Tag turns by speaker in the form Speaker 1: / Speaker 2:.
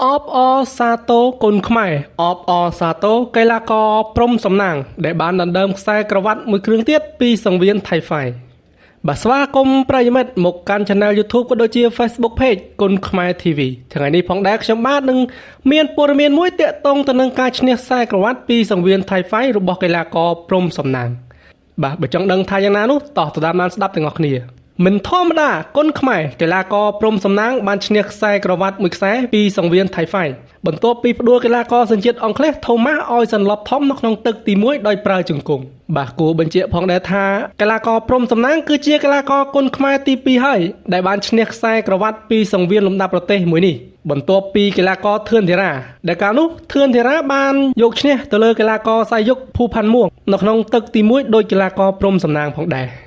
Speaker 1: អបអសាទរគុណខ្មែរអបអសាទរកីឡាករព្រំសំណាងដែលបានដណ្ដើមខ្សែក្រវ៉ាត់មួយគ្រឿងទៀតពីសង្វៀនថៃហ្វៃបាទស្វាគមន៍ប្រិយមិត្តមកកាន់ Channel YouTube ក៏ដូចជា Facebook Page គុណខ្មែរ TV ថ្ងៃនេះផងដែរខ្ញុំបាទនឹងមានព័ត៌មានមួយទាក់ទងទៅនឹងការឈ្នះខ្សែក្រវ៉ាត់ពីសង្វៀនថៃហ្វៃរបស់កីឡាករព្រំសំណាងបាទបើចង់ដឹងថាយ៉ាងណានោះតោះទៅតាមបានស្ដាប់ទាំងអស់គ្នាមិនធម្មតាគុណខ្មែរកីឡាករព្រំសំណាងបានឈ្នះខ្សែក្រវ៉ាត់មួយខ្សែពីសង្វៀនថៃហ្វៃបន្ទាប់ពីផ្ដួលកីឡាករសញ្ជាតិអង់គ្លេស Thomas ឲ្យសន្លប់ធំនៅក្នុងទឹកទី1ដោយប្រើជង្គង់បាទគួរបញ្ជាក់ផងដែរថាកីឡាករព្រំសំណាងគឺជាកីឡាករគុណខ្មែរទី2ហើយដែលបានឈ្នះខ្សែក្រវ៉ាត់ពីសង្វៀនលំដាប់ប្រទេសមួយនេះបន្ទាប់ពីកីឡាករធឿនធីរ៉ាដែលកាលនោះធឿនធីរ៉ាបានយកឈ្នះទៅលើកីឡាករសាយយុគភូផាន់មួងនៅក្នុងទឹកទី1ដោយកីឡាករព្រំសំណាងផងដែរ